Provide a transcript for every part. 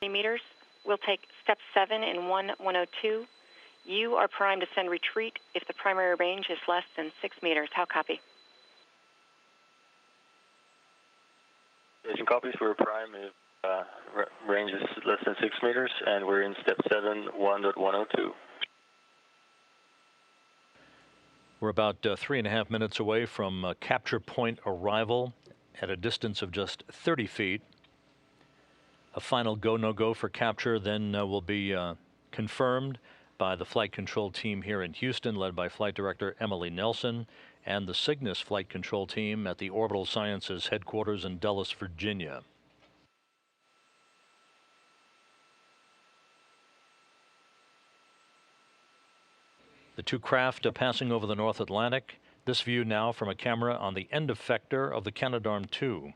meters. We'll take step 7 in 102. You are primed to send retreat if the primary range is less than 6 meters. How copy? Station copies. We're prime if range is less than 6 meters, and we're in step 7, 1.102. We're about 3.5 minutes away from capture point arrival at a distance of just 30 feet. A final go, no-go for capture then will be confirmed by the flight control team here in Houston, led by Flight Director Emily Nelson, and the Cygnus flight control team at the Orbital Sciences headquarters in Dulles, Virginia. The two craft are passing over the North Atlantic. This view now from a camera on the end effector of the Canadarm2.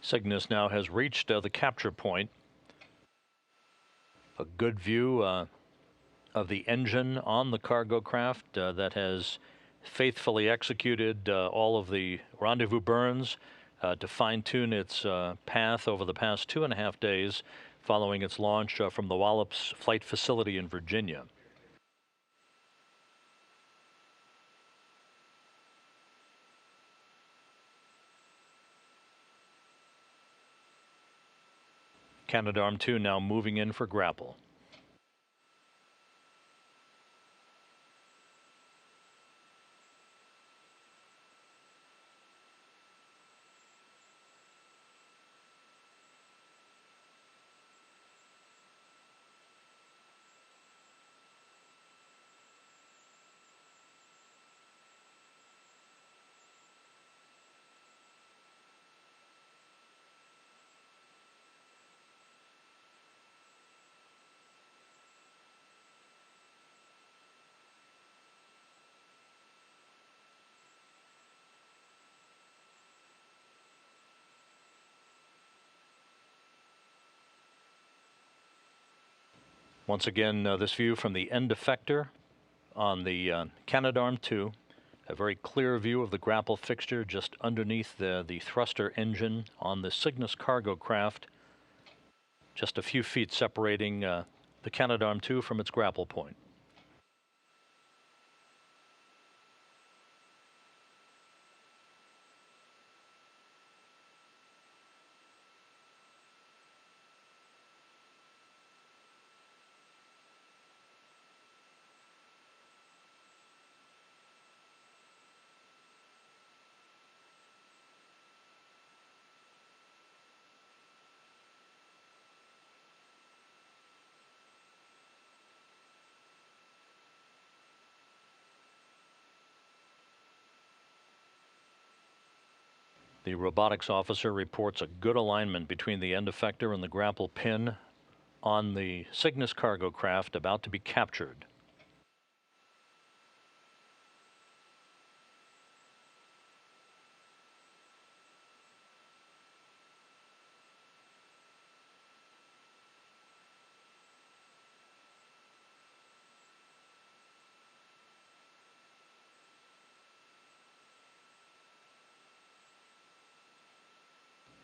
Cygnus now has reached the capture point. A good view of the engine on the cargo craft that has faithfully executed all of the rendezvous burns to fine-tune its path over the past 2.5 days following its launch from the Wallops Flight Facility in Virginia. Canadarm2 now moving in for grapple. Once again, this view from the end effector on the Canadarm2. A very clear view of the grapple fixture just underneath the thruster engine on the Cygnus cargo craft. Just a few feet separating the Canadarm2 from its grapple point. The robotics officer reports a good alignment between the end effector and the grapple pin on the Cygnus cargo craft about to be captured.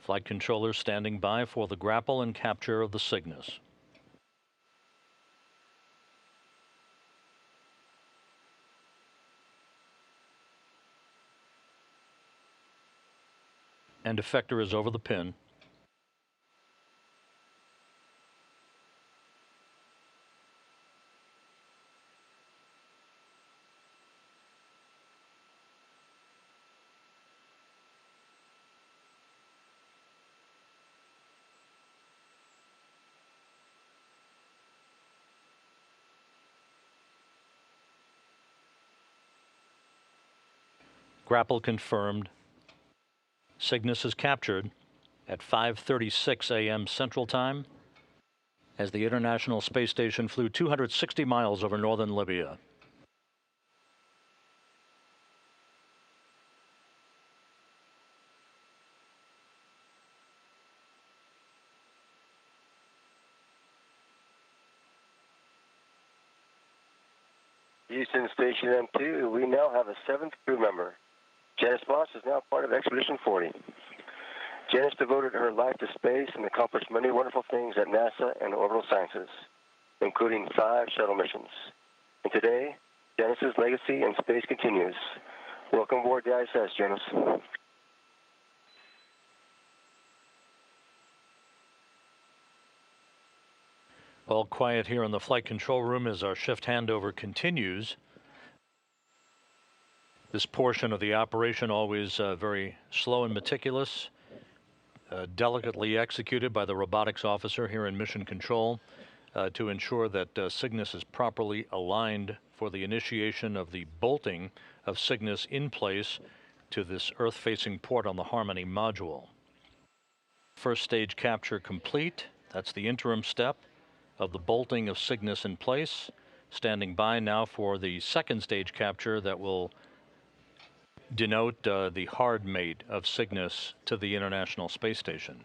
Flight controllers standing by for the grapple and capture of the Cygnus. End effector is over the pin. Grapple confirmed. Cygnus is captured at 5:36 a.m. Central Time as the International Space Station flew 260 miles over northern Libya. Houston Station M2, we now have a 7th crew member. Janice Moss is now part of Expedition 40. Janice devoted her life to space and accomplished many wonderful things at NASA and orbital sciences, including 5 shuttle missions. And today, Janice's legacy in space continues. Welcome aboard the ISS, Janice. All quiet here in the flight control room as our shift handover continues. This portion of the operation always very slow and meticulous, delicately executed by the robotics officer here in Mission Control to ensure that Cygnus is properly aligned for the initiation of the bolting of Cygnus in place to this Earth-facing port on the Harmony module. First stage capture complete. That's the interim step of the bolting of Cygnus in place. Standing by now for the second stage capture that will denote the hard mate of Cygnus to the International Space Station.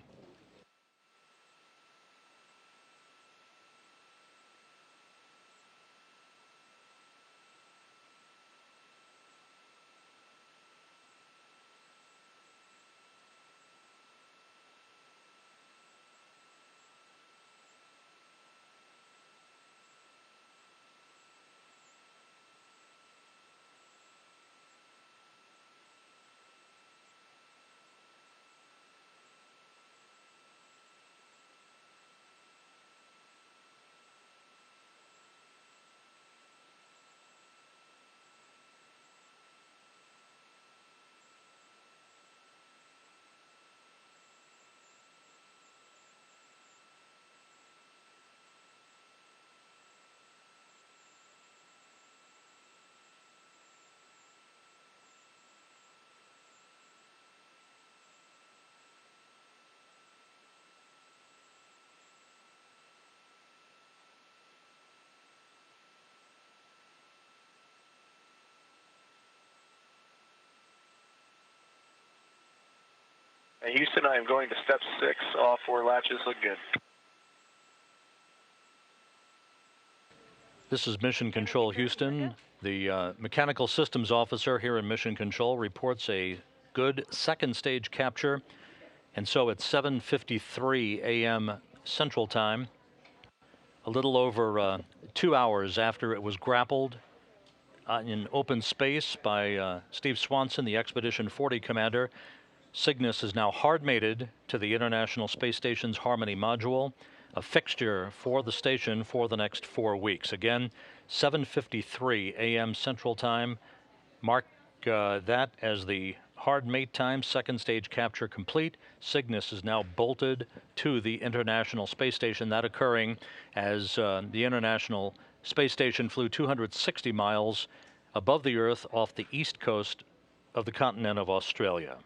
Houston, I am going to step 6. All 4 latches look good. This is Mission Control Houston. The mechanical systems officer here in Mission Control reports a good second stage capture. And so at 7:53 a.m. Central Time, a little over 2 hours after it was grappled in open space by Steve Swanson, the Expedition 40 commander, Cygnus is now hard mated to the International Space Station's Harmony module, a fixture for the station for the next 4 weeks. Again, 7:53 a.m. Central Time. Mark that as the hard mate time. Second stage capture complete. Cygnus is now bolted to the International Space Station. That occurring as the International Space Station flew 260 miles above the Earth off the east coast of the continent of Australia.